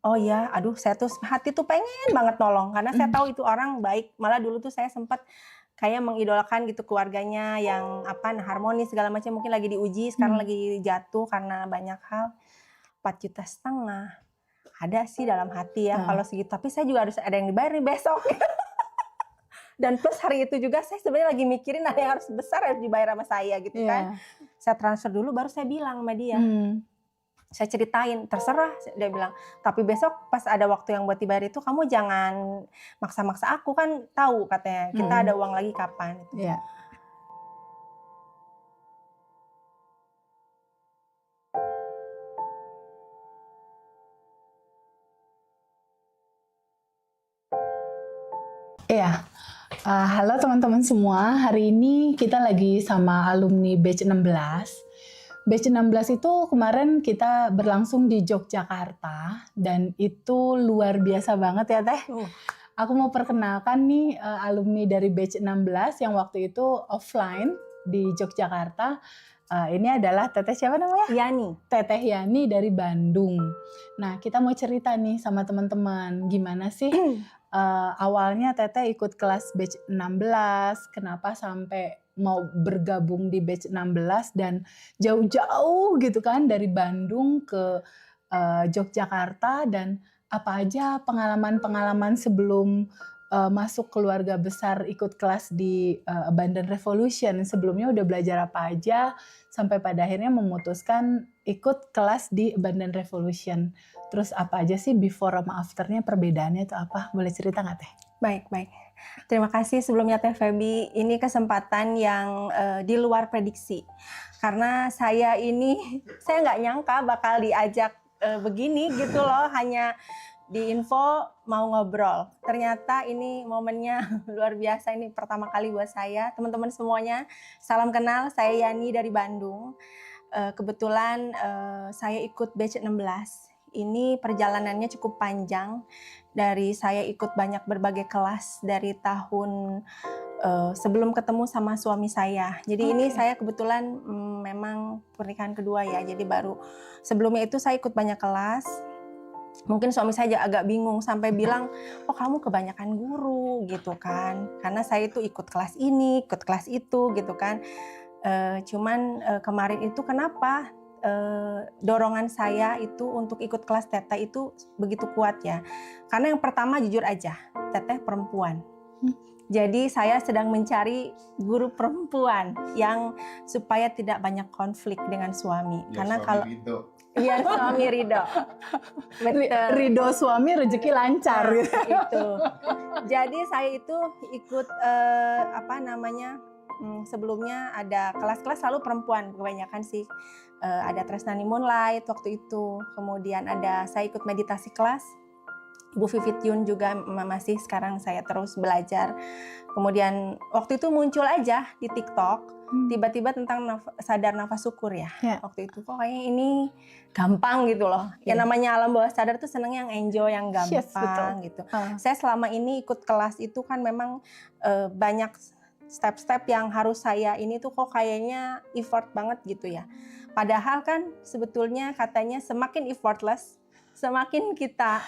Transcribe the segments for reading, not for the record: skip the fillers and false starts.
Oh ya, aduh saya tuh hati tuh pengen banget nolong karena saya tahu itu orang baik. Malah dulu tuh saya sempat kayak mengidolakan gitu keluarganya yang apa, nah harmonis segala macam, mungkin lagi diuji, sekarang Mmm. lagi jatuh karena banyak hal. 4,5 juta ada sih dalam hati ya kalau Heeh. segitu, tapi saya juga harus ada yang dibayar nih besok. Dan plus hari itu juga saya sebenarnya lagi mikirin ada yang harus besar harus dibayar sama saya gitu kan. Iya. Saya transfer dulu baru saya bilang sama dia. Mmm. Saya ceritain, "Terserah," dia bilang, "tapi besok pas ada waktu yang buat dibayar itu kamu jangan maksa-maksa aku, kan tahu," katanya, "kita ada Mhm. uang lagi kapan," gitu. Iya. Iya. Halo teman-teman semua, hari ini kita lagi sama alumni batch 16. Batch 16 itu kemarin kita berlangsung di Yogyakarta dan itu luar biasa banget ya Teh. Aku mau perkenalkan nih alumni dari batch 16 yang waktu itu offline di Yogyakarta. Ini adalah Teteh siapa namanya? Yani. Teteh Yani dari Bandung. Nah, kita mau cerita nih sama teman-teman, gimana sih awalnya Teteh ikut kelas batch 16, kenapa sampai mau bergabung di batch 16 dan jauh-jauh gitu kan dari Bandung ke Yogyakarta, dan apa aja pengalaman-pengalaman sebelum masuk keluarga besar ikut kelas di Abundant Revolution. Sebelumnya udah belajar apa aja sampai pada akhirnya memutuskan ikut kelas di Abundant Revolution. Terus apa aja sih before sama afternya, perbedaannya itu apa? Boleh cerita nggak Teh? Baik. Terima kasih sebelumnya Teh Feby, ini kesempatan yang di luar prediksi. Karena saya nggak nyangka bakal diajak begini gitu loh, hanya di info mau ngobrol. Ternyata ini momennya luar biasa, ini pertama kali buat saya. Teman-teman semuanya, salam kenal, saya Yani dari Bandung. Kebetulan saya ikut batch 16. Ini perjalanannya cukup panjang. Dari saya ikut banyak berbagai kelas dari tahun sebelum ketemu sama suami saya. Jadi ini saya kebetulan memang pernikahan kedua ya. Jadi baru sebelumnya itu saya ikut banyak kelas. Mungkin suami saya agak bingung sampai bilang, "Oh kamu kebanyakan guru," gitu kan. Karena saya itu ikut kelas ini, ikut kelas itu gitu kan. Cuman kemarin itu kenapa dorongan saya itu untuk ikut kelas Teteh itu begitu kuat ya. Karena yang pertama jujur aja, Teteh perempuan. Jadi saya sedang mencari guru perempuan yang supaya tidak banyak konflik dengan suami. Ya, karena suami kalau ridho. Iya, suami ridho. Betul. Ridho suami, rezeki lancar. Itu. Jadi saya itu ikut sebelumnya ada kelas-kelas selalu perempuan kebanyakan sih. Ada Tresnani Moonlight waktu itu. Kemudian saya ikut meditasi kelas. Ibu Vivit Yun juga masih, sekarang saya terus belajar. Kemudian waktu itu muncul aja di TikTok, tiba-tiba tentang sadar nafas syukur ya. Waktu itu kok kayaknya ini gampang gitu loh. Ya namanya alam bawah sadar tuh seneng yang enjoy, yang gampang gitu. Saya selama ini ikut kelas itu kan memang banyak step-step yang harus saya ini tuh kok kayaknya effort banget gitu ya. Padahal kan sebetulnya katanya semakin effortless, semakin kita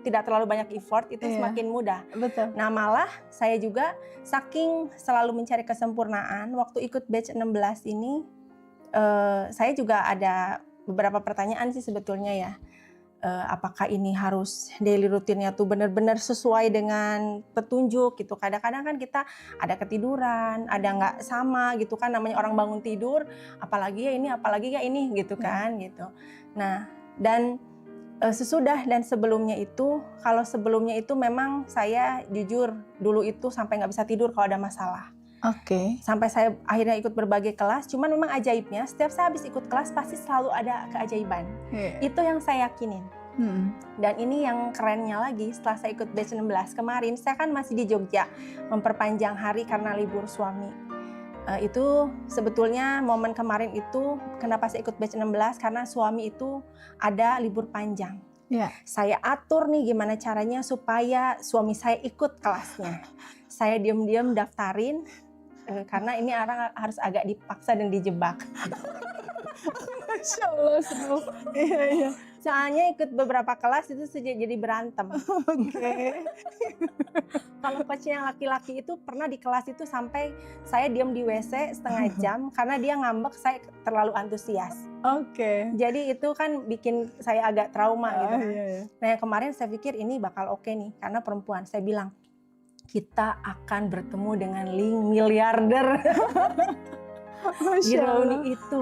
tidak terlalu banyak effort itu semakin mudah. Betul. Nah malah saya juga saking selalu mencari kesempurnaan, waktu ikut batch 16 ini saya juga ada beberapa pertanyaan sih sebetulnya ya. Apakah ini harus daily rutinnya tuh benar-benar sesuai dengan petunjuk gitu. Kadang-kadang kan kita ada ketiduran, ada nggak sama gitu kan, namanya orang bangun tidur, apalagi ya ini gitu kan gitu. Nah dan sesudah dan sebelumnya itu, kalau sebelumnya itu memang saya jujur dulu itu sampai nggak bisa tidur kalau ada masalah. Sampai saya akhirnya ikut berbagai kelas, cuman memang ajaibnya setiap saya habis ikut kelas pasti selalu ada keajaiban. Itu yang saya yakinin. Dan ini yang kerennya lagi, setelah saya ikut batch 16 kemarin, saya kan masih di Jogja memperpanjang hari karena libur suami. Itu sebetulnya momen kemarin itu kenapa saya ikut batch 16, karena suami itu ada libur panjang. Saya atur nih gimana caranya supaya suami saya ikut kelasnya. Saya diam-diam daftarin karena ini orang harus agak dipaksa dan dijebak. Masya Allah, seru. Iya. Soalnya ikut beberapa kelas itu jadi berantem. Oke. Kalau coachnya yang laki-laki itu pernah di kelas itu sampai saya diam di WC setengah jam karena dia ngambek saya terlalu antusias. Oke. Jadi itu kan bikin saya agak trauma gitu kan. Iya, iya. Nah yang kemarin saya pikir ini bakal oke nih karena perempuan. Saya bilang kita akan bertemu dengan miliarder. Di Masya Allah. reuni itu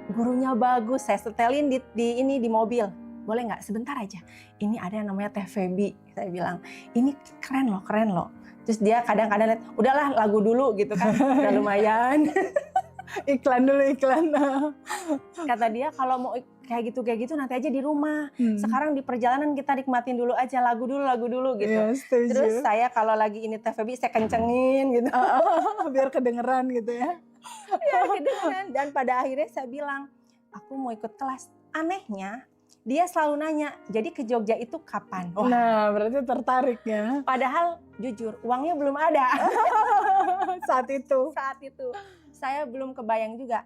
gurunya bagus. Saya setelin di mobil. Boleh nggak sebentar aja? Ini ada yang namanya Teh Feby. Saya bilang ini keren loh. Terus dia kadang-kadang lihat, udahlah lagu dulu gitu kan, udah lumayan. Iklan dulu, iklan. Kata dia kalau mau kayak gitu nanti aja di rumah. Sekarang di perjalanan kita nikmatin dulu aja lagu dulu gitu. Iya, setuju. Terus saya kalau lagi ini Teh Feby saya kencengin gitu. Biar kedengeran gitu ya. Ya kedengeran. Dan pada akhirnya saya bilang aku mau ikut kelas. Anehnya dia selalu nanya, jadi ke Jogja itu kapan? Wah, Nah, berarti tertarik ya. padahal jujur uangnya belum ada. Saat itu. Saat itu saya belum kebayang juga.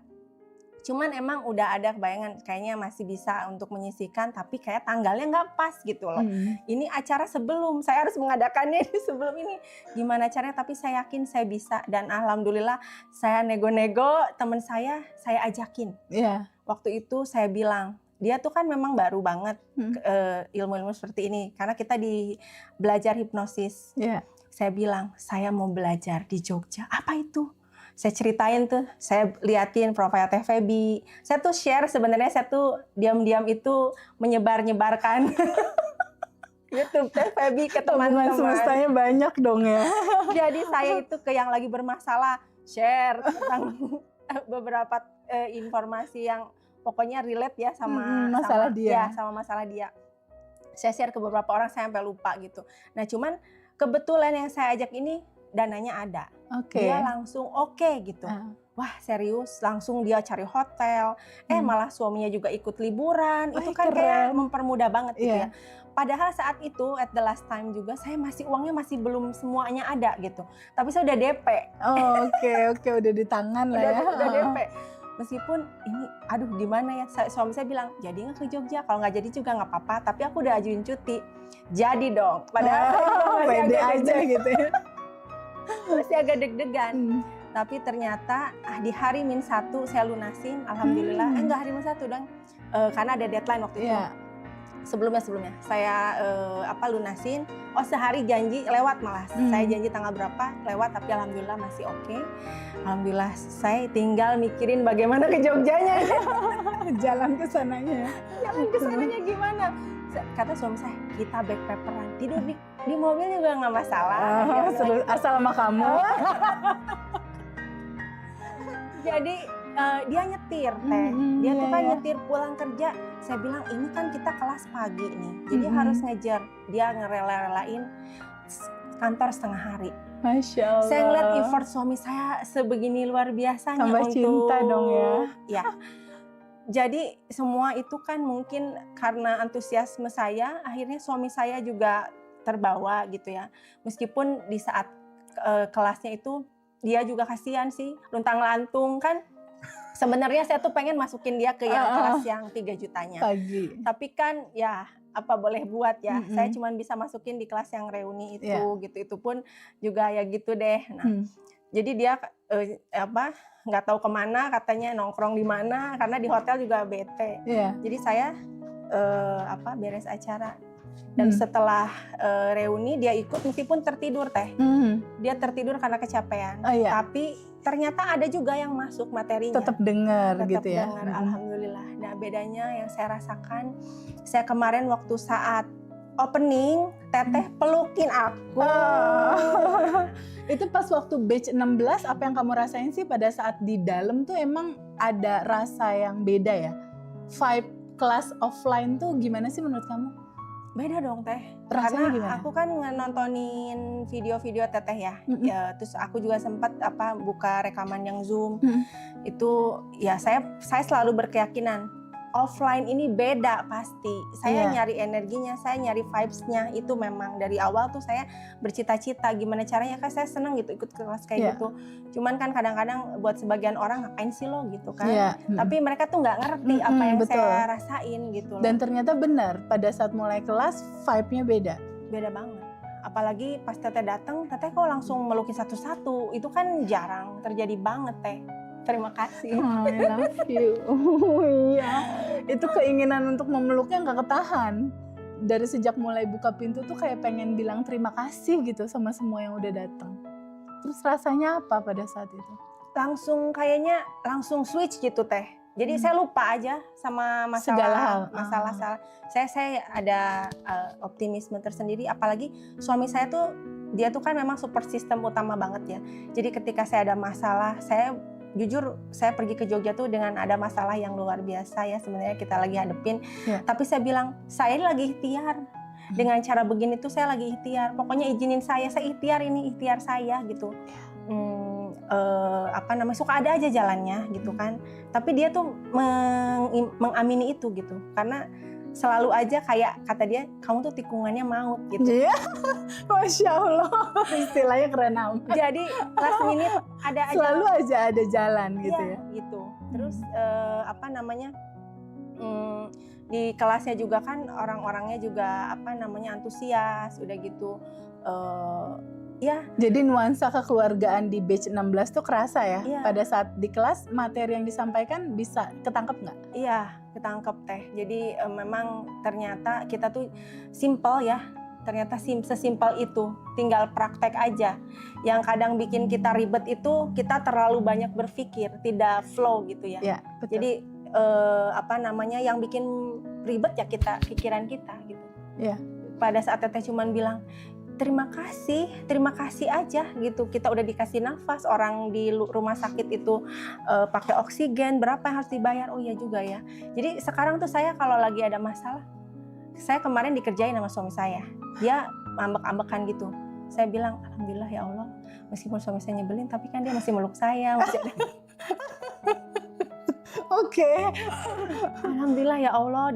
Cuman emang udah ada kebayangan kayaknya masih bisa untuk menyisihkan, tapi kayak tanggalnya nggak pas gitu loh. Ini acara sebelum, saya harus mengadakannya sebelum ini. Gimana caranya, tapi saya yakin saya bisa. Dan alhamdulillah saya nego-nego teman saya ajakin. Iya. Waktu itu saya bilang, dia tuh kan memang baru banget ilmu-ilmu seperti ini. Karena kita belajar hipnosis. Iya. Saya bilang, saya mau belajar di Jogja. Apa itu? Saya ceritain tuh, saya liatin profil Teh Feby. Saya tuh share sebenarnya, saya tuh diam-diam itu menyebar-nyebarkan YouTube Teh Feby ke Teman-teman teman-teman. semestanya banyak dong ya. Jadi saya itu ke yang lagi bermasalah, share tentang beberapa informasi yang pokoknya relate ya sama masalah dia. Ya, sama masalah dia. Saya share ke beberapa orang, saya sampai lupa gitu. Nah cuman kebetulan yang saya ajak ini dananya ada. Oke. Dia langsung oke gitu. Wah serius, langsung dia cari hotel. Malah suaminya juga ikut liburan. Wah, itu kan keren. kayak mempermudah banget gitu Iya. ya. Padahal saat itu at the last time juga saya uangnya masih belum semuanya ada gitu. Tapi saya udah DP. Oh, oke, udah di tangan lah ya. Udah DP. Meskipun ini, aduh gimana ya, suami saya bilang, jadi nggak ke Jogja? Kalau nggak jadi juga nggak apa-apa, tapi aku udah ajuin cuti. Jadi dong, padahal saya pede aja gitu ya. masih agak deg-degan. Tapi ternyata di hari -1 saya lunasin, alhamdulillah. Enggak hari -1 dong, karena ada deadline waktu itu. Iya. Sebelumnya saya lunasin. Oh sehari janji lewat malah. Saya janji tanggal berapa lewat, tapi alhamdulillah masih oke. Alhamdulillah saya tinggal mikirin bagaimana ke Jogjanya. Jalan ke sananya. Jalan ke sananya gimana? Kata suami saya, kita backpackeran, tidur di mobil juga nggak masalah. Seru, asal sama kamu. Jadi dia nyetir Teh. Dia tuh kan nyetir pulang kerja. Saya bilang ini kan kita kelas pagi nih. Jadi harus ngejar. Dia ngerela-relain kantor setengah hari. Masya Allah. Saya ngeliat effort suami saya sebegini luar biasanya. Tambah untuk cinta dong ya. Ya. Jadi semua itu kan mungkin karena antusiasme saya, akhirnya suami saya juga terbawa gitu ya. Meskipun di saat kelasnya itu dia juga kasihan sih, luntang-lantung kan. Sebenarnya saya tuh pengen masukin dia ke yang kelas yang 3 jutanya. Pagi. Tapi kan ya apa boleh buat ya. Saya cuma bisa masukin di kelas yang reuni itu gitu. Itu pun juga ya gitu deh. Nah, jadi dia nggak tahu kemana, katanya nongkrong di mana karena di hotel juga bete. Jadi saya beres acara. Dan setelah reuni dia ikut meskipun tertidur Teh. Dia tertidur karena kecapean. Tapi ternyata ada juga yang masuk materinya. Tetap dengar gitu ya. Dengar, alhamdulillah. Nah bedanya yang saya rasakan, saya kemarin waktu saat opening, Teteh pelukin aku. Itu pas waktu batch 16, apa yang kamu rasain sih pada saat di dalam tuh emang ada rasa yang beda ya? Vibe kelas offline tuh gimana sih menurut kamu? Beda dong Teh. Rasanya Karena gimana? aku kan nontonin video-video Teteh ya. Terus aku juga sempat buka rekaman yang Zoom. Itu ya saya selalu berkeyakinan offline ini beda pasti. Saya Iya. nyari energinya, saya nyari vibes-nya. Itu memang dari awal tuh saya bercita-cita gimana caranya, kan saya seneng gitu ikut kelas kayak Iya. gitu. Cuman kan kadang-kadang buat sebagian orang ngapain sih lo gitu kan. Iya. Tapi mereka tuh nggak ngerti apa yang betul. saya rasain gitu loh. Dan ternyata benar, pada saat mulai kelas vibe-nya beda. Beda banget. Apalagi pas Teteh datang, Teteh kok langsung melukin satu-satu. Itu kan jarang terjadi banget, Teh. Terima kasih. I love you. Iya. Itu keinginan untuk memeluknya nggak ketahan. Dari sejak mulai buka pintu tuh kayak pengen bilang terima kasih gitu sama semua yang udah datang. Terus rasanya apa pada saat itu? Langsung kayaknya langsung switch gitu, Teh. Jadi saya lupa aja sama Segala hal. masalah. Saya ada optimisme tersendiri. Apalagi suami saya tuh dia tuh kan memang support system utama banget ya. Jadi ketika saya ada masalah, jujur saya pergi ke Jogja tuh dengan ada masalah yang luar biasa ya sebenarnya kita lagi hadepin. Ya. Tapi saya bilang saya lagi ikhtiar. Dengan cara begini tuh saya lagi ikhtiar. Pokoknya izinin saya ikhtiar, ini ikhtiar saya gitu. Suka ada aja jalannya gitu kan. Tapi dia tuh mengamini itu gitu. Karena selalu aja kayak kata dia, kamu tuh tikungannya maut gitu. Iya, Masya Allah, istilahnya keren amat. Jadi last minute ada aja. Selalu aja ada jalan gitu ya. Gitu. Terus di kelasnya juga kan orang-orangnya juga antusias, udah gitu. Ya. Jadi nuansa kekeluargaan di batch 16 tuh kerasa ya? Iya. Pada saat di kelas materi yang disampaikan bisa ketangkep nggak? Iya, ketangkep Teh. Jadi memang ternyata kita tuh simple ya. Ternyata sesimpel itu, tinggal praktek aja. Yang kadang bikin kita ribet itu kita terlalu banyak berpikir, tidak flow gitu ya. Iya, betul. Jadi yang bikin ribet ya pikiran kita gitu. Iya. Pada saat Teteh cuman bilang terima kasih aja gitu. Kita udah dikasih nafas, orang di rumah sakit itu pakai oksigen, berapa yang harus dibayar? Oh iya juga ya. Jadi sekarang tuh saya kalau lagi ada masalah, saya kemarin dikerjain sama suami saya. Dia ambek-ambekan gitu. Saya bilang, alhamdulillah ya Allah, meskipun suami saya nyebelin, tapi kan dia masih meluk saya. Oke. Alhamdulillah ya Allah,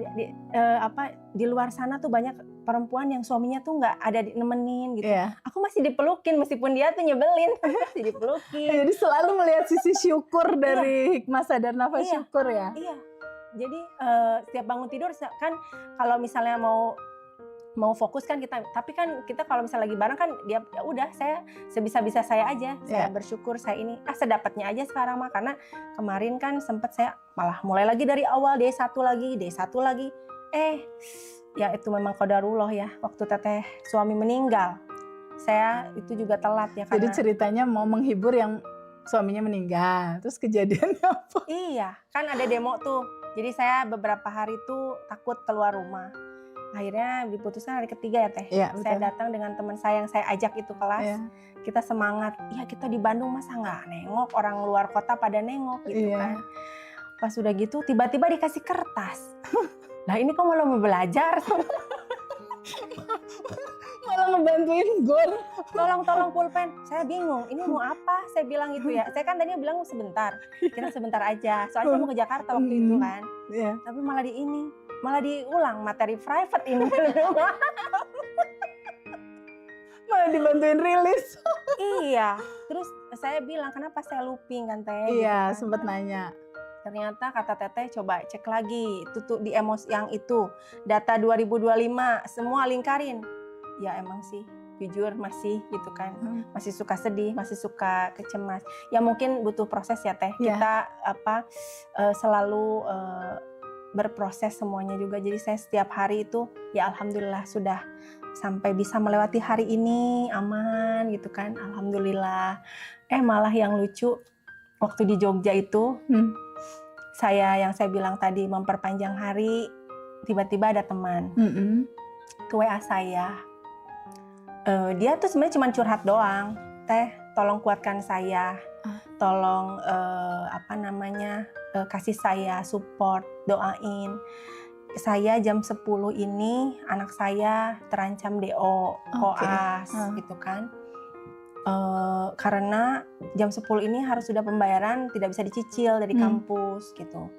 di luar sana tuh banyak perempuan yang suaminya tuh nggak ada nemenin gitu. Iya. Aku masih dipelukin meskipun dia tuh nyebelin, masih dipelukin. Jadi selalu melihat sisi syukur dari hikmah sadar nafas Iya. syukur ya. Iya. Jadi setiap bangun tidur kan kalau misalnya mau fokus kan tapi kan kita kalau misalnya lagi bareng kan dia ya udah saya sebisa-bisa saya aja, saya bersyukur saya ini sedapatnya aja sekarang mah, karena kemarin kan sempet saya malah mulai lagi dari awal D1 lagi. Ya itu memang qadarullah ya, waktu Teteh suami meninggal. Saya itu juga telat ya Jadi karena ceritanya mau menghibur yang suaminya meninggal. Terus kejadiannya apa? iya, kan ada demo tuh. Jadi saya beberapa hari tuh takut keluar rumah. Akhirnya diputuskan hari ketiga ya Teh. Iya, Saya betul. datang dengan teman saya yang saya ajak itu kelas. Iya. Kita semangat. Ya kita di Bandung masa nggak nengok, orang luar kota pada nengok gitu Iya. kan. Pas udah gitu tiba-tiba dikasih kertas. Nah ini kok malah mau belajar? Malah ngebantuin gor. Tolong pulpen. Saya bingung, ini mau apa? Saya bilang gitu ya. Saya kan tadinya bilang sebentar. Kita sebentar aja. Soalnya saya mau ke Jakarta waktu itu kan. Iya. Tapi malah diulang materi private ini. Malah dibantuin rilis. Iya. Terus saya bilang kenapa saya looping kan Teh? Iya, gitu kan. sempat nanya. Ternyata kata Teteh coba cek lagi tuh di emos yang itu data 2025 semua lingkarin. Ya emang sih jujur masih gitu kan, masih suka sedih, masih suka kecemas. Ya mungkin butuh proses ya Teh. Ya. Kita selalu berproses semuanya juga. Jadi saya setiap hari itu ya alhamdulillah sudah sampai bisa melewati hari ini aman gitu kan. Alhamdulillah. Malah yang lucu waktu di Jogja itu yang saya bilang tadi memperpanjang hari, tiba-tiba ada teman ke WA saya. Dia tuh sebenarnya cuma curhat doang. Teh, tolong kuatkan saya. Tolong kasih saya support, doain. Saya jam 10 ini anak saya terancam DO, koas gitu kan. Karena jam 10 ini harus sudah pembayaran, tidak bisa dicicil dari kampus gitu.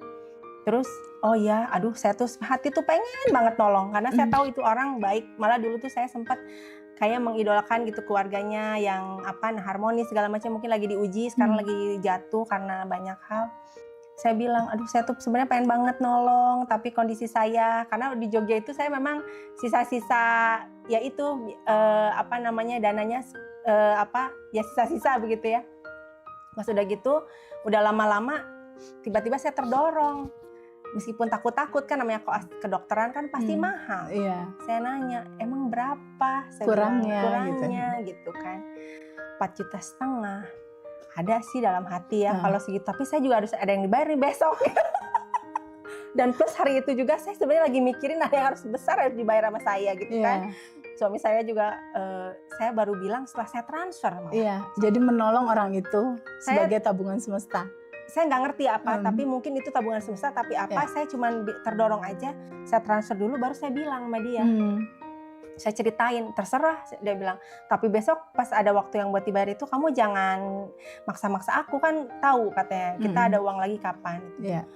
Terus, oh ya, aduh saya tuh hati tuh pengen banget nolong karena saya tahu itu orang baik. Malah dulu tuh saya sempat kayak mengidolakan gitu keluarganya yang harmonis segala macam, mungkin lagi diuji, sekarang lagi jatuh karena banyak hal. Saya bilang, aduh saya tuh sebenarnya pengen banget nolong, tapi kondisi saya karena di Jogja itu saya memang sisa-sisa ya itu dananya ya sisa-sisa begitu ya. Pas udah gitu, udah lama-lama tiba-tiba saya terdorong. Meskipun takut-takut kan namanya kedokteran kan pasti mahal. Iya. Saya nanya, emang berapa? Saya kurangnya gitu kan. 4,5 juta. Ada sih dalam hati ya kalau segitu. Tapi saya juga harus ada yang dibayar nih besok. Dan plus hari itu juga saya sebenarnya lagi mikirin ada yang harus besar harus dibayar sama saya gitu kan. Suami saya juga saya baru bilang setelah saya transfer. Iya, jadi menolong orang itu sebagai tabungan semesta. Saya nggak ngerti apa, tapi mungkin itu tabungan semesta, tapi apa, saya cuman terdorong aja, saya transfer dulu, baru saya bilang sama dia. Saya ceritain, terserah, dia bilang, tapi besok pas ada waktu yang buat dibayar itu, kamu jangan maksa-maksa aku, kan tahu katanya, kita ada uang lagi kapan. Iya.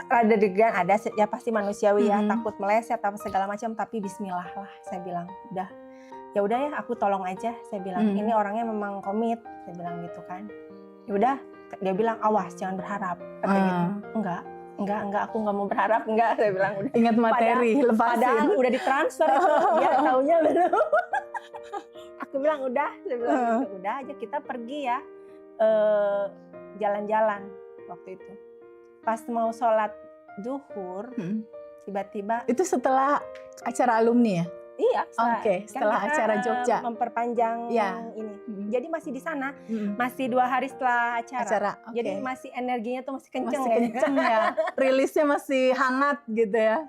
Ada degan, ada ya pasti manusiawi ya, takut meleset, apa segala macam, tapi bismillah lah, saya bilang, ya udah ya, aku tolong aja, saya bilang, ini orangnya memang komit, saya bilang gitu kan. Ya udah, dia bilang awas jangan berharap kata gitu. Enggak aku nggak mau berharap, enggak, saya bilang udah. Ingat materi, lepasin. Padahal udah ditransfer itu, dia taunya belum. Aku bilang udah, saya bilang gitu, udah aja kita pergi ya jalan-jalan waktu itu. Pas mau sholat zuhur, tiba-tiba. Itu setelah acara alumni ya? Iya, setelah kan acara Jogja. Memperpanjang ini. Jadi masih di sana, masih 2 hari setelah acara. Jadi masih energinya tuh masih kenceng. Masih kenceng ya. Rilisnya masih hangat gitu ya.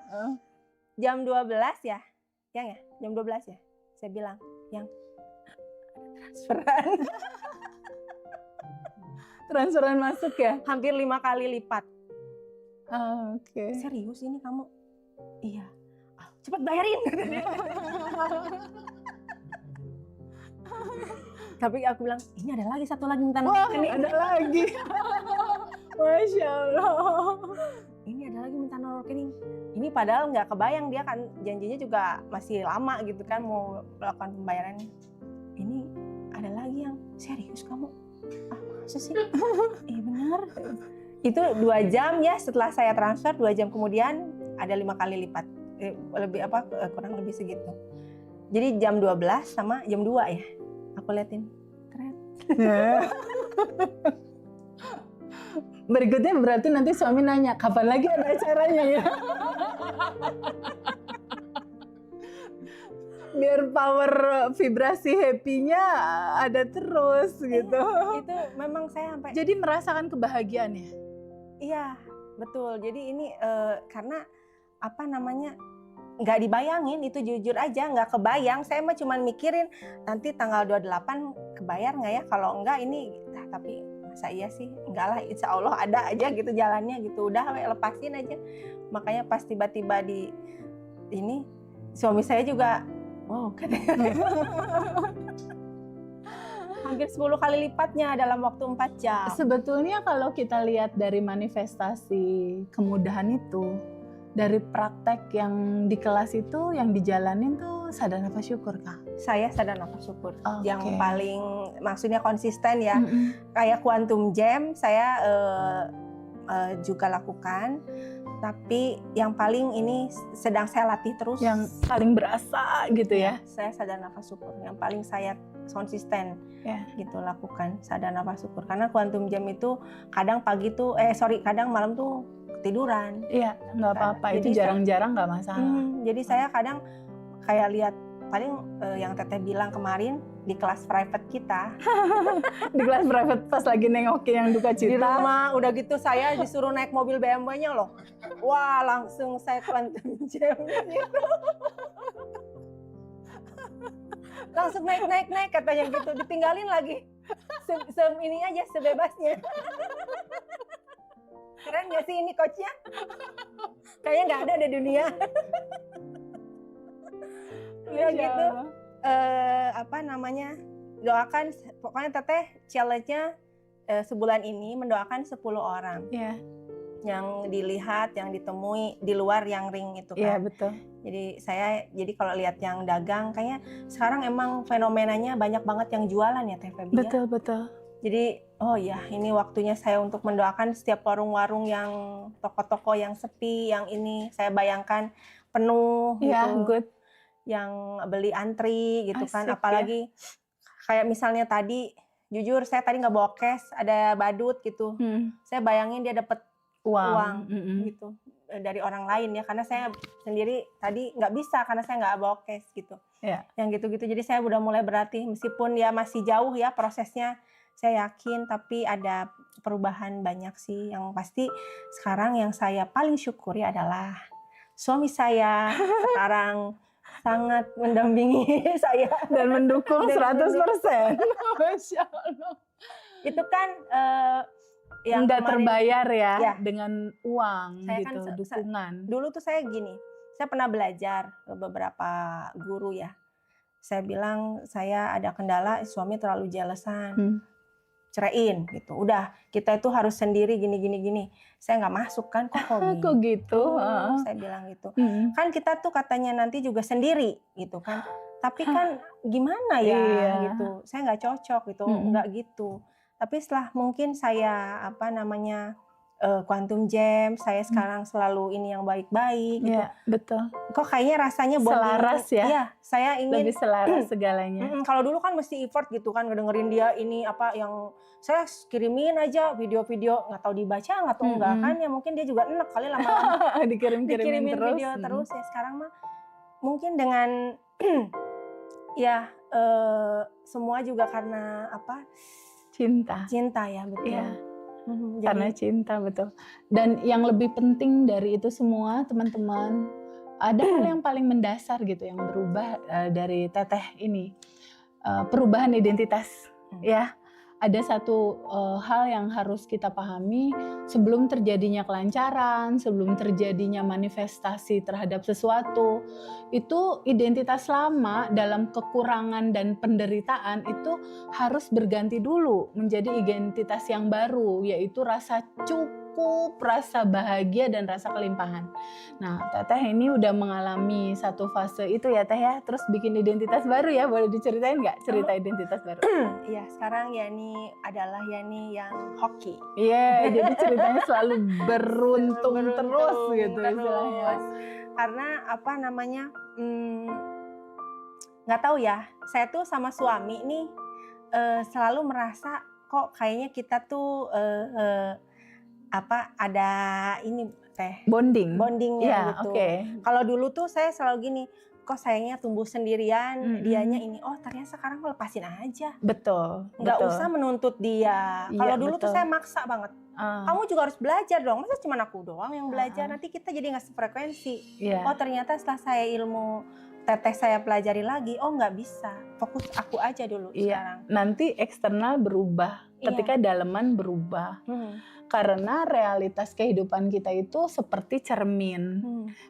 Jam 12 ya, Yang ya, jam 12 ya. Saya bilang, Yang transferan. Transferan masuk ya? Hampir 5 kali lipat. Serius ini kamu? Iya. Cepat bayarin. Tapi aku bilang, ini ada lagi satu lagi minta nomor rekening. Ada lagi. Masya Allah. Ini ada lagi minta nomor rekening. Ini padahal nggak kebayang, dia kan janjinya juga masih lama gitu kan mau melakukan pembayarannya. Ini ada lagi yang serius kamu? Masa sih? Iya benar. Itu 2 jam ya setelah saya transfer, 2 jam kemudian ada 5 kali lipat. Kurang lebih segitu. Jadi jam 12 sama jam 2 ya. Aku liatin. Keren. Berikutnya berarti nanti suami nanya, kapan lagi ada acaranya ya? Biar power vibrasi happy-nya ada terus gitu. Itu memang saya sampai. Jadi merasakan kebahagiaan ya? Iya, betul. Jadi ini karena nggak dibayangin, itu jujur aja nggak kebayang. Saya mah cuma mikirin nanti tanggal 28 kebayar nggak ya, kalau enggak ini tapi masa iya sih, enggak lah, insya Allah ada aja gitu jalannya gitu, udah lepasin aja. Makanya pas tiba-tiba di ini suami saya juga wow katanya. Hampir 10 kali lipatnya dalam waktu 4 jam. Sebetulnya kalau kita lihat dari manifestasi kemudahan itu, dari praktek yang di kelas itu, yang dijalanin tuh sadar nafas syukur, Kak? Saya sadar nafas syukur. Yang paling maksudnya konsisten ya. Kayak Quantum Jam saya juga lakukan. Tapi yang paling ini sedang saya latih terus. Yang paling berasa gitu ya? Saya sadar nafas syukur. Yang paling saya konsisten gitu lakukan. Sadar nafas syukur. Karena Quantum Jam itu kadang kadang malam tuh tiduran. Iya, nggak apa-apa. Itu jarang-jarang nggak masalah. Jadi saya kadang kayak lihat paling yang Teteh bilang kemarin di kelas private kita. Di kelas private pas lagi nengokin yang duka cita. Di rumah udah gitu saya disuruh naik mobil BMW-nya loh. Wah, langsung saya Quantum Jam gitu. Langsung naik katanya gitu, ditinggalin lagi. Ini aja sebebasnya. Keren gak sih ini coachnya? Kayaknya nggak ada di dunia. Ya gitu. Doakan, pokoknya Teteh challenge-nya sebulan ini mendoakan 10 orang. yang dilihat, yang ditemui di luar yang ring itu Iya, kan. betul. Jadi kalau lihat yang dagang kayaknya sekarang emang fenomenanya banyak banget yang jualan ya Teh Febi ya. Betul, betul. Jadi oh ya ini waktunya saya untuk mendoakan setiap warung-warung yang toko-toko yang sepi, yang ini saya bayangkan penuh Iya, gitu, good. yang beli antri gitu kan. Asik, Apalagi kayak misalnya tadi, jujur saya tadi nggak bawa cash, ada badut gitu. Saya bayangin dia dapat uang gitu dari orang lain ya, karena saya sendiri tadi nggak bisa karena saya nggak bawa cash gitu. Yang gitu-gitu, jadi saya udah mulai berlatih meskipun ya masih jauh ya prosesnya, saya yakin, tapi ada perubahan banyak sih. Yang pasti sekarang yang saya paling syukuri adalah suami saya sekarang sangat mendampingi saya dan mendukung 100%. Masya Allah. Itu kan yang nggak kemarin, terbayar ya, ya dengan uang saya gitu, kan dukungan. dulu tuh saya gini, saya pernah belajar ke beberapa guru ya. Saya bilang saya ada kendala, suami terlalu jealousan, ceraiin gitu. Udah, kita itu harus sendiri gini. Saya nggak masuk kan, kok Kok gitu? Saya bilang gitu. Kan kita tuh katanya nanti juga sendiri gitu kan. Tapi kan gimana ya gitu. Saya nggak cocok gitu, nggak gitu. Tapi setelah mungkin saya Quantum Jam, saya sekarang selalu ini yang baik-baik gitu. Iya, betul. Kok kayaknya rasanya selaras ya? Iya, saya ingin lebih selaras segalanya. Kalau dulu kan mesti effort gitu kan, ngedengerin dia ini apa yang saya kirimin aja video-video, nggak tahu dibaca nggak tahu enggak kan, ya mungkin dia juga enak kali lama-lama dikirimin terus. Video terus ya. Sekarang mah mungkin dengan ya semua juga karena apa? Cinta ya, betul. Iya. Karena cinta, betul. Dan yang lebih penting dari itu semua, teman-teman, ada hal yang paling mendasar gitu yang berubah dari Teteh ini, perubahan identitas. Ya, ada satu hal yang harus kita pahami sebelum terjadinya kelancaran, sebelum terjadinya manifestasi terhadap sesuatu, itu identitas lama dalam kekurangan dan penderitaan itu harus berganti dulu menjadi identitas yang baru, yaitu rasa cukup, rasa bahagia, dan rasa kelimpahan. Nah, Teteh ini udah mengalami satu fase itu ya Teh ya, terus bikin identitas baru ya, boleh diceritain nggak cerita identitas baru? Iya, sekarang Yani adalah Yani yang hoki. Iya, jadi ceritanya selalu beruntung terus gitu istilahnya. Karena apa namanya, nggak tahu ya, saya tuh sama suami nih selalu merasa kok kayaknya kita tuh ada ini Teh, bondingnya gitu. Kalau dulu tuh saya selalu gini, kok sayangnya tumbuh sendirian, dianya ini, oh ternyata sekarang lepasin aja. Betul. Nggak usah menuntut dia. Kalau dulu tuh saya maksa banget. Kamu juga harus belajar dong, masa cuma aku doang yang belajar, nanti kita jadi nggak sefrekuensi. Oh ternyata setelah saya ilmu Teteh saya pelajari lagi, oh nggak bisa, fokus aku aja dulu sekarang. Nanti eksternal berubah, ketika daleman berubah. Karena realitas kehidupan kita itu seperti cermin.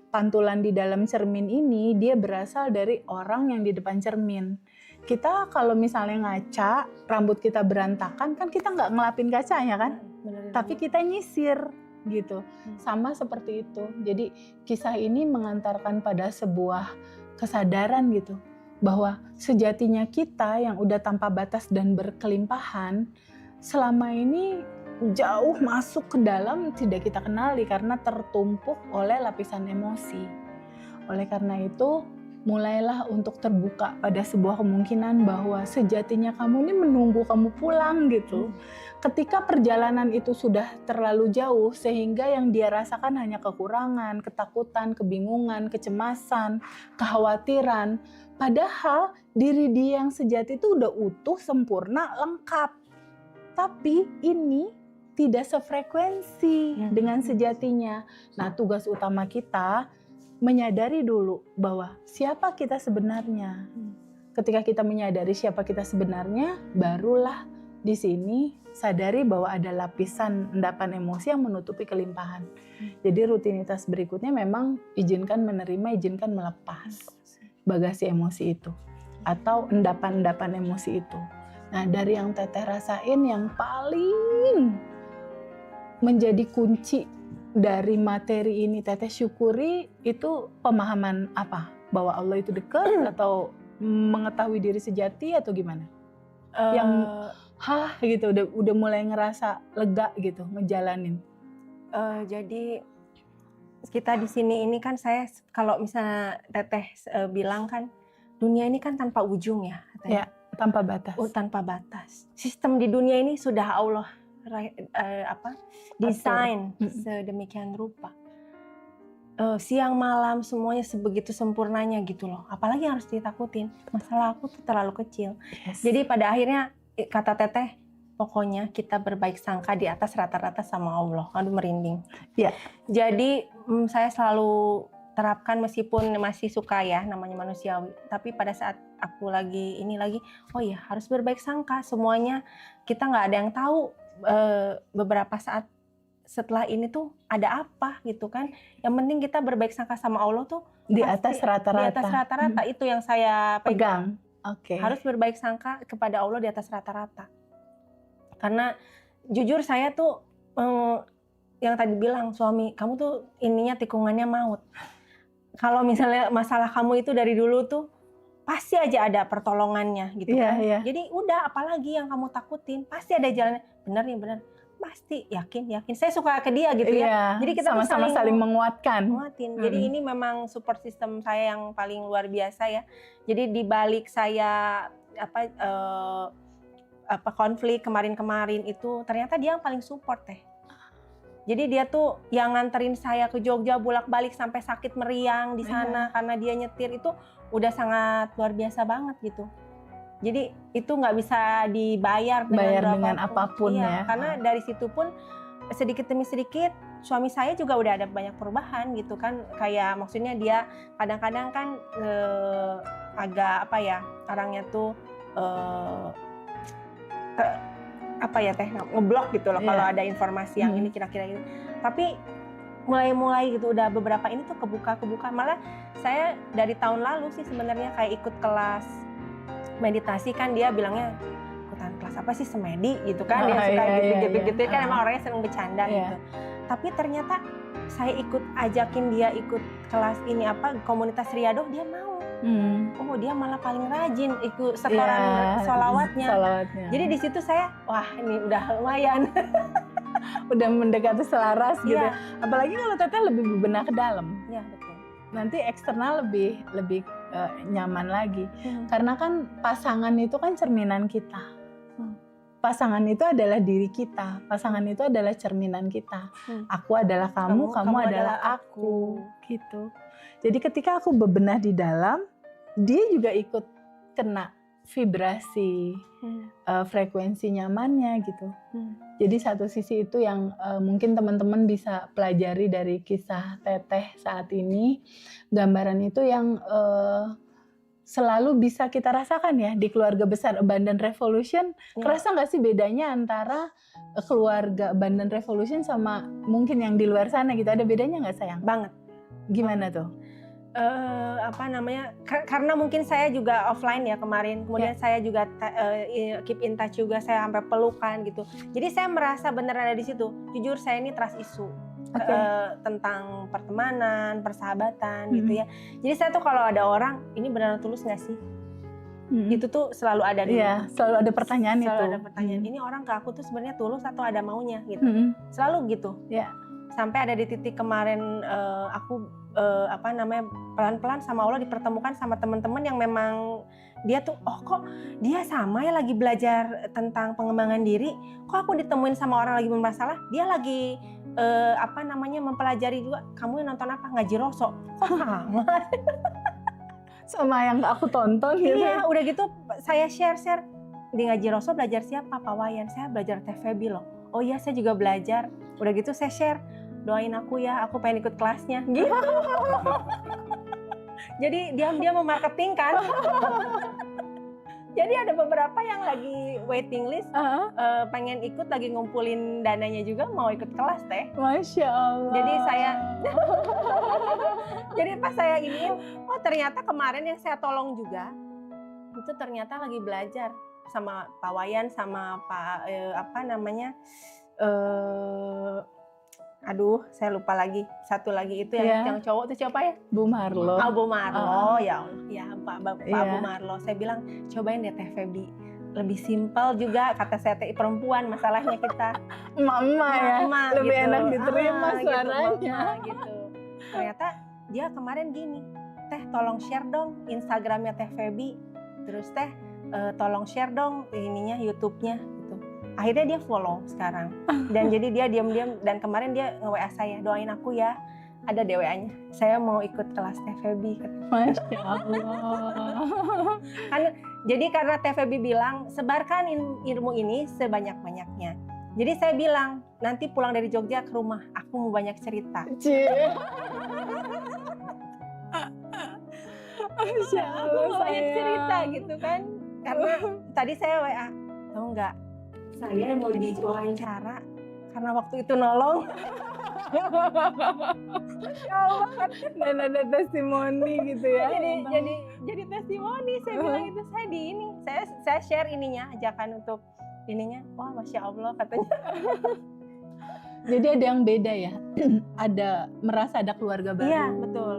Pantulan di dalam cermin ini dia berasal dari orang yang di depan cermin. Kita kalau misalnya ngaca, rambut kita berantakan kan kita nggak ngelapin kacanya kan? Tapi kita nyisir gitu. Sama seperti itu. Jadi kisah ini mengantarkan pada sebuah kesadaran gitu. Bahwa sejatinya kita yang udah tanpa batas dan berkelimpahan, selama ini jauh masuk ke dalam tidak kita kenali karena tertumpuk oleh lapisan emosi. Oleh karena itu, mulailah untuk terbuka pada sebuah kemungkinan bahwa sejatinya kamu ini menunggu kamu pulang gitu. Ketika perjalanan itu sudah terlalu jauh sehingga yang dia rasakan hanya kekurangan, ketakutan, kebingungan, kecemasan, kekhawatiran. Padahal diri dia yang sejati itu udah utuh, sempurna, lengkap. Tapi ini tidak sefrekuensi dengan sejatinya. Nah, tugas utama kita menyadari dulu bahwa siapa kita sebenarnya. Ketika kita menyadari siapa kita sebenarnya, barulah di sini sadari bahwa ada lapisan endapan emosi yang menutupi kelimpahan. Jadi rutinitas berikutnya memang izinkan menerima, izinkan melepas bagasi emosi itu atau endapan-endapan emosi itu. Nah, dari yang Teteh rasain yang paling menjadi kunci dari materi ini Teteh syukuri itu pemahaman apa? Bahwa Allah itu dekat atau mengetahui diri sejati atau gimana? Yang gitu udah mulai ngerasa lega gitu ngejalanin. Jadi kita di sini ini kan saya kalau misalnya Teteh bilang kan dunia ini kan tanpa ujung ya, katanya. Ya, tanpa batas. Tanpa batas. Sistem di dunia ini sudah Allah desain sedemikian rupa. Siang malam semuanya sebegitu sempurnanya gitu loh. Apalagi yang harus ditakutin? Masalah aku tuh terlalu kecil. Yes. Jadi pada akhirnya kata Teteh, pokoknya kita berbaik sangka di atas rata-rata sama Allah. Aduh merinding. Ya. Jadi saya selalu terapkan meskipun masih suka ya namanya manusiawi. Tapi pada saat aku lagi oh ya harus berbaik sangka. Semuanya kita nggak ada yang tahu beberapa saat setelah ini tuh ada apa gitu kan. Yang penting kita berbaik sangka sama Allah tuh di atas rata-rata. Di atas rata-rata itu yang saya pegang. Oke. Harus berbaik sangka kepada Allah di atas rata-rata. Karena jujur saya tuh yang tadi bilang suami kamu tuh ininya tikungannya maut. Kalau misalnya masalah kamu itu dari dulu tuh pasti aja ada pertolongannya gitu kan. Yeah. Jadi udah apalagi yang kamu takutin, pasti ada jalannya. Bener nih bener. Pasti yakin. Saya suka ke dia gitu ya. Jadi kita sama-sama saling menguatkan. Jadi ini memang support system saya yang paling luar biasa ya. Jadi di balik saya konflik kemarin-kemarin itu ternyata dia yang paling support teh. Jadi dia tuh yang nganterin saya ke Jogja bolak-balik sampai sakit meriang di sana karena dia nyetir itu udah sangat luar biasa banget gitu. Jadi itu nggak bisa dibayar dengan apapun ya. Karena dari situ pun sedikit demi sedikit suami saya juga udah ada banyak perubahan gitu kan. Kayak maksudnya dia kadang-kadang kan agak orangnya tuh ngeblok gitu loh kalau ada informasi yang ini kira-kira ini. Tapi mulai gitu udah beberapa ini tuh kebuka. Malah saya dari tahun lalu sih sebenarnya kayak ikut kelas meditasi kan dia bilangnya ikutan kelas apa sih semedi gitu kan. Dia suka gitu kan emang orangnya seneng bercanda gitu. Tapi ternyata saya ajakin dia ikut kelas ini komunitas Riyadoh, dia mau. Oh dia malah paling rajin ikut setoran sholawatnya. Jadi di situ saya wah ini udah lumayan. Udah mendekati selaras gitu. Apalagi kalau Teteh lebih bebenah ke dalam. Iya betul. Nanti eksternal lebih nyaman lagi. Karena kan pasangan itu kan cerminan kita. Pasangan itu adalah diri kita. Pasangan itu adalah cerminan kita. Aku adalah kamu adalah aku. Gitu. Jadi ketika aku bebenah di dalam, dia juga ikut kena vibrasi, frekuensi nyamannya gitu. Jadi satu sisi itu yang mungkin teman-teman bisa pelajari dari kisah Teteh saat ini. Gambaran itu yang selalu bisa kita rasakan ya di keluarga besar Abundant Revolution. Kerasa nggak sih bedanya antara keluarga Abundant Revolution sama mungkin yang di luar sana gitu? Ada bedanya nggak sayang? Banget. Gimana tuh? Karena mungkin saya juga offline ya kemarin, kemudian saya juga keep in touch juga, saya sampai pelukan gitu. Jadi saya merasa beneran ada di situ. Jujur saya ini trust issue tentang pertemanan, persahabatan gitu ya. Jadi saya tuh kalau ada orang ini beneran tulus nggak sih? Itu tuh selalu ada dulu. Iya, selalu ada pertanyaan itu. Selalu ada pertanyaan. Ini orang ke aku tuh sebenarnya tulus atau ada maunya gitu. Selalu gitu. Iya. Sampai ada di titik kemarin aku pelan-pelan sama Allah dipertemukan sama teman-teman yang memang dia tuh kok dia sama ya lagi belajar tentang pengembangan diri, kok aku ditemuin sama orang lagi bermasalah, dia lagi mempelajari juga. Kamu yang nonton apa? Ngaji Roso. Kok sama? Sama yang aku tonton gitu. Iya, udah gitu saya share di Ngaji Roso belajar siapa? Pak Wayan. Saya belajar Teh Febi loh. Oh iya, saya juga belajar. Udah gitu saya share, doain aku ya, aku pengen ikut kelasnya gitu. Jadi diam-diam memarketing kan. Jadi ada beberapa yang lagi waiting list, pengen ikut, lagi ngumpulin dananya juga mau ikut kelas Teh. Masya Allah. Jadi jadi pas saya ini, ternyata kemarin yang saya tolong juga, itu ternyata lagi belajar sama Pak Wayan, sama Pak aduh saya lupa lagi, satu lagi itu yang cowok itu siapa ya? Bu Marlo. Oh, Bu Marlo, ya Allah, ya Pak Bu Iya. Marlo. Saya bilang cobain deh Teh Feby, lebih simpel juga, kata saya teh perempuan masalahnya kita. Mama ya, Emak, lebih gitu. enak diterima Gitu, suaranya. mama, gitu. Ternyata dia kemarin gini, Teh tolong share dong Instagramnya Teh Feby, terus Teh tolong share dong ininya YouTube-nya gitu. Akhirnya dia follow sekarang, dan jadi dia diam-diam, dan kemarin dia nge-WA saya, doain aku ya, ada DWA-nya, saya mau ikut kelas Teh Feby. Masya Allah. Jadi karena Teh Feby bilang sebarkan ilmu ini sebanyak-banyaknya. Jadi saya bilang nanti pulang dari Jogja ke rumah aku mau banyak cerita. Cie. Masya Aku Allah, mau banyak sayang. cerita gitu kan. Karena tadi saya WA, tahu nggak? Saya mau diwawancara karena waktu itu nolong. Dan ada testimoni gitu ya. jadi testimoni, saya bilang itu saya di ini, saya share ininya, ajakan untuk ininya. Wah, Masya Allah katanya. Jadi ada yang beda ya. Ada merasa ada keluarga baru. Iya, betul.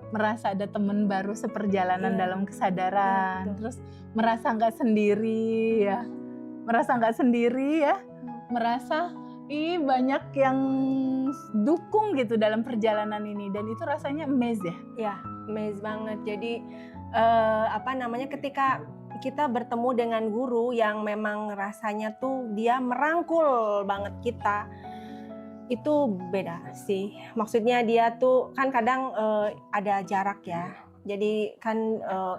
Merasa ada teman baru seperjalanan Iya. dalam kesadaran. Iya, betul. Terus merasa nggak sendiri ya. Merasa banyak yang dukung gitu dalam perjalanan ini, dan itu rasanya amazed ya. Ya, amazed banget. Jadi ketika kita bertemu dengan guru yang memang rasanya tuh dia merangkul banget kita, itu beda sih. Maksudnya dia tuh kan kadang ada jarak ya. Jadi kan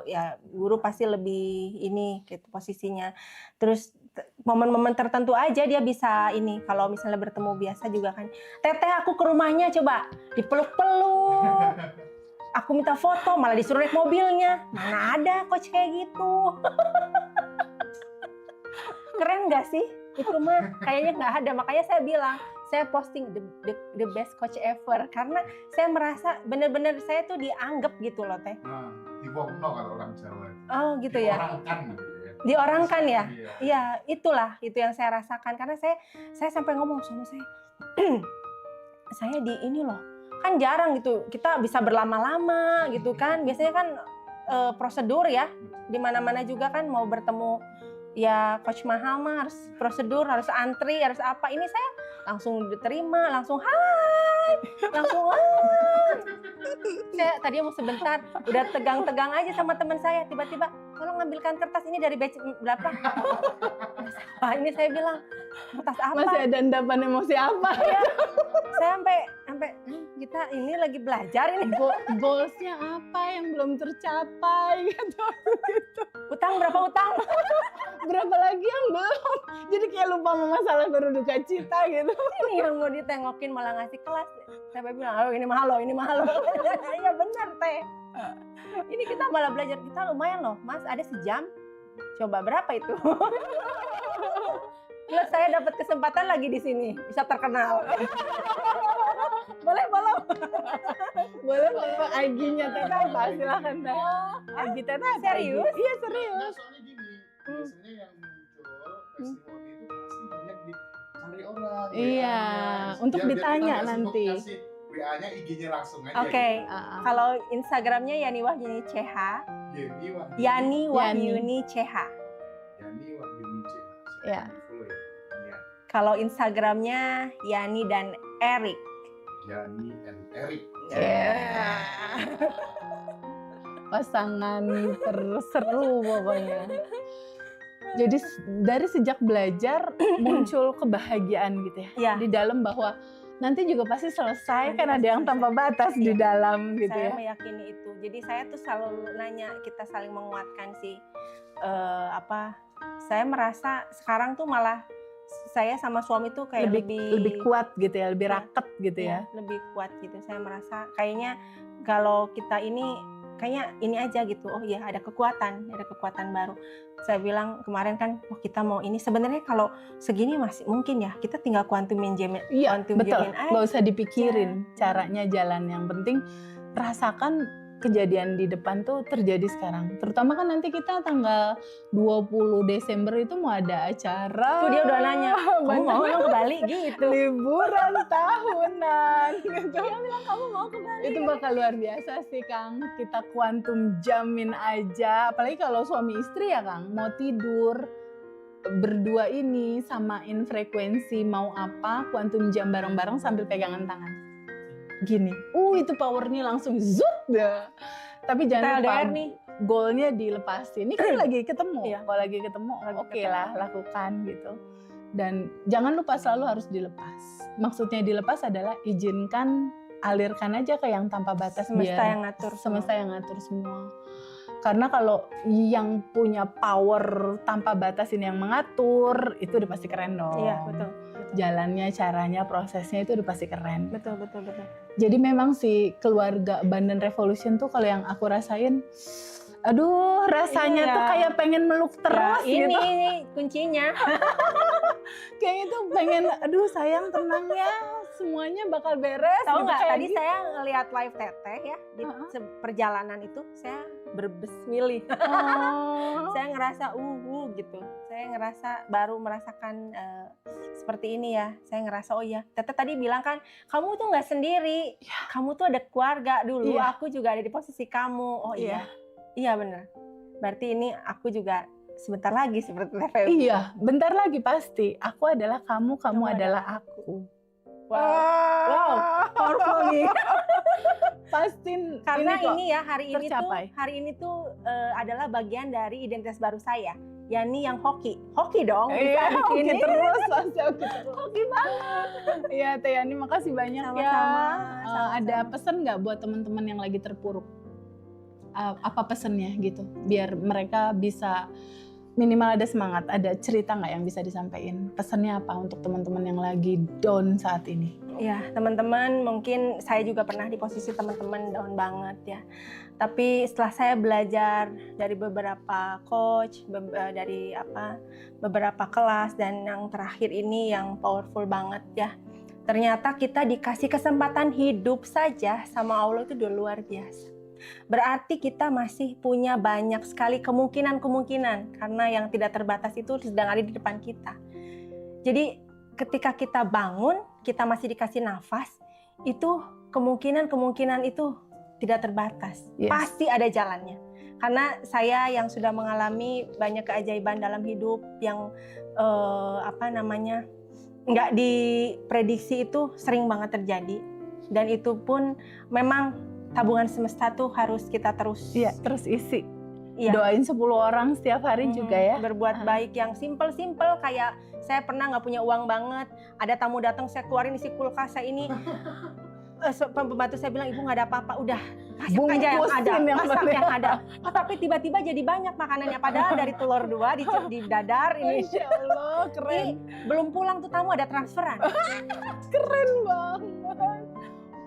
ya guru pasti lebih ini gitu posisinya. Terus momen-momen tertentu aja dia bisa ini. Kalau misalnya bertemu biasa juga kan, Teteh aku ke rumahnya coba dipeluk-peluk. Aku minta foto malah disuruh naik mobilnya. Mana ada coach kayak gitu. Keren gak sih? Itu mah kayaknya nggak ada. Makanya saya bilang, saya posting the best coach ever, karena saya merasa benar-benar saya tuh dianggap gitu loh Teh. Nah, dibongno kalau orang Jawa itu. Oh gitu ya. Diorangkan gitu ya. Diorangkan ya. Iya. Iya, itulah itu yang saya rasakan, karena saya sampai ngomong sama saya, saya di ini loh, kan jarang gitu kita bisa berlama-lama gitu kan. Biasanya kan prosedur ya, di mana-mana juga kan mau bertemu ya coach mahal mah harus prosedur, harus antri, harus apa. Ini saya langsung diterima, langsung hai, langsung saya tadi mau sebentar, udah tegang-tegang aja sama teman saya, tiba-tiba tolong ngambilkan kertas ini dari batch berapa. Wah, ini saya bilang kertas apa? Masih ada endapan emosi apa? Ya, saya sampai kita ini lagi belajar ini. Goalsnya apa yang belum tercapai gitu. Utang berapa utang? Berapa lagi yang belum? Jadi kayak lupa sama masalah baru duka cita gitu. Ini yang mau ditengokin malah ngasih kelas. Saya bilang, oh ini mahal loh, ini mahal loh. Iya benar Teh. Ini kita malah belajar, kita lumayan loh Mas, ada sejam. Coba berapa itu? Terus saya dapat kesempatan lagi di sini, bisa terkenal. Boleh. Boleh kalau IG-nya Teta apa? Silakan Teh. IG Teta apa? Serius? Iya serius. Nah, soalnya gini, biasanya yang muncul testimoni itu pasti banyak dicari orang. Iya, WA-nya. untuk Biar ditanya kita nanti. kasih WA-nya, IG-nya langsung aja. Oke. Gitu. Kalau Instagramnya Yani Wahyuni CH, Yani Wahyuni CH. Yani Wahyuni CH. Iya. Follow ya. Iya. Kalau Instagramnya Yani dan Erik. Yani and Erik. Iya. Pasangan terseru pokoknya. Jadi dari sejak belajar muncul kebahagiaan gitu ya. Iya. Di dalam bahwa nanti juga pasti selesai, Nanti kan ada pasti yang tanpa batas di Iya. dalam gitu Saya ya. meyakini itu. Jadi saya tuh selalu nanya, kita saling menguatkan sih. Saya merasa sekarang tuh malah saya sama suami tuh kayak lebih kuat gitu ya, lebih Iya. raket gitu ya. lebih kuat gitu. Saya merasa kayaknya kalau kita ini kayaknya ini aja gitu. Oh iya, ada kekuatan baru. Saya bilang kemarin kan, kita mau ini. Sebenarnya kalau segini masih mungkin ya, kita tinggal quantum jamin. Iya, betul. aja. Gak usah dipikirin caranya, jalan. Yang penting rasakan kejadian di depan tuh terjadi sekarang. Terutama kan nanti kita tanggal 20 Desember itu mau ada acara. Tuh dia udah nanya, kamu mau ke Bali gitu. Liburan tahunan gitu. Dia bilang kamu mau ke Bali. Itu bakal luar biasa sih Kang. Kita kuantum jamin aja. Apalagi kalau suami istri ya Kang, mau tidur berdua ini samain frekuensi mau apa, kuantum jam bareng-bareng sambil pegangan tangan. Gini, itu powernya langsung zut dah. Tapi jangan lupa LDR nih. goalnya dilepasin. Ini kan lagi ketemu. Iya. Kalau lagi ketemu, Lagi oke ketemu. lah lakukan gitu. Dan jangan lupa selalu harus dilepas. Maksudnya dilepas adalah izinkan, alirkan aja ke yang tanpa batas. Semesta biar yang ngatur. semesta yang ngatur semua. Karena kalau yang punya power tanpa batas ini yang mengatur, itu udah pasti keren dong. Iya, betul. Jalannya, caranya, prosesnya itu udah pasti keren. Betul. Jadi memang si keluarga Bandan Revolution tuh kalau yang aku rasain, aduh rasanya Iya. tuh kayak pengen meluk terus Ya, gitu. ini kuncinya. Kayak itu pengen, aduh sayang tenang ya, semuanya bakal beres. Tahu gitu, nggak kayak tadi gitu. saya ngelihat live Teteh ya di perjalanan itu saya berbesmili. Oh. Saya ngerasa gitu. Saya ngerasa baru merasakan seperti ini ya. Saya ngerasa oh ya. Teteh tadi bilang kan kamu tuh nggak sendiri. Kamu tuh ada keluarga dulu. Iya. Aku juga ada di posisi kamu. Oh iya. Iya benar. Berarti ini aku juga sebentar lagi seperti Teh Feby. Iya, bentar lagi pasti. Aku adalah kamu, kamu Kamu adalah aku. Wow, powerful nih. Pasti Karena kok ini ya hari tercapai. ini tuh adalah bagian dari identitas baru saya. Yani yang hoki dong. Iya, bisa di hoki sini. terus, pasti hoki terus. Hoki banget. Iya, Teh Yani, makasih banyak ya. Sama-sama, Ada sama-sama. pesan nggak buat teman-teman yang lagi terpuruk? Apa pesannya gitu? Biar mereka bisa minimal ada semangat, ada cerita nggak yang bisa disampaikan? Pesannya apa untuk teman-teman yang lagi down saat ini? Ya, teman-teman, mungkin saya juga pernah di posisi teman-teman down banget ya. Tapi setelah saya belajar dari beberapa coach, dari beberapa kelas dan yang terakhir ini yang powerful banget ya. Ternyata kita dikasih kesempatan hidup saja sama Allah itu udah luar biasa. Berarti kita masih punya banyak sekali kemungkinan karena yang tidak terbatas itu sedang ada di depan kita. Jadi ketika kita bangun, kita masih dikasih nafas, itu kemungkinan itu tidak terbatas. Yes. Pasti ada jalannya. Karena saya yang sudah mengalami banyak keajaiban dalam hidup yang nggak diprediksi itu sering banget terjadi. Dan itu pun memang tabungan semesta tuh harus kita terus terus isi. Iya. Doain 10 orang setiap hari juga ya. Berbuat baik yang simple kayak saya pernah nggak punya uang banget, ada tamu datang saya keluarin isi kulkas saya ini. Pembantu saya bilang ibu nggak ada apa-apa, udah masak aja yang ada, masak yang ada. Oh, tapi tiba-tiba jadi banyak makanannya padahal dari telur 2 di dadar ini. Masya Allah, keren. Belum pulang tuh tamu ada transferan. Keren banget.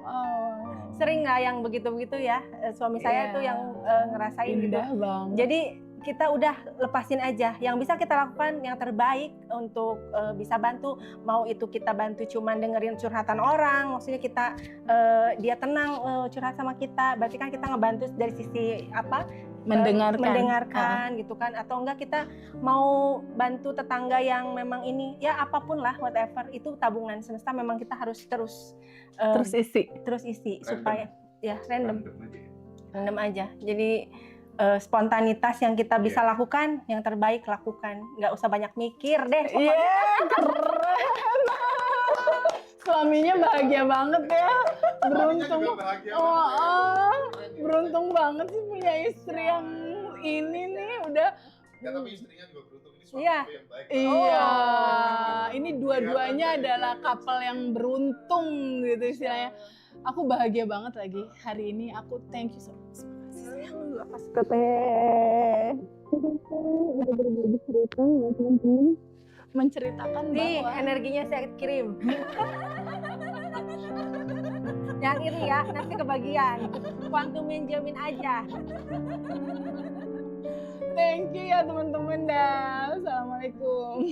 Wow. Sering nggak yang begitu-begitu ya, suami saya tuh yang ngerasain gitu. Indah banget. Jadi kita udah lepasin aja. Yang bisa kita lakukan yang terbaik untuk bisa bantu. Mau itu kita bantu cuman dengerin curhatan orang, maksudnya kita dia tenang curhat sama kita. Berarti kan kita ngebantu dari sisi apa? Mendengarkan gitu kan. Atau enggak kita mau bantu tetangga yang memang ini ya apapun lah whatever itu tabungan semesta memang kita harus terus isi. Supaya ya random aja. Jadi spontanitas yang kita bisa lakukan, yang terbaik lakukan. Nggak usah banyak mikir deh. Iya, keren. Suaminya bahagia banget ya. Beruntung. Beruntung banget sih punya istri yang ini nih udah. Ya, tapi istrinya juga beruntung ini suami Iya. yang baik. Iya, ini dua-duanya adalah couple yang beruntung gitu istilahnya. Aku bahagia banget lagi hari ini. Aku thank you so much. Udah berbagi cerita ya teman-teman, menceritakan Nih bahwa energinya saya kirim. Yang ini ya nanti kebagian. Kuantum menjamin aja. thank you ya teman-teman dah. Assalamualaikum.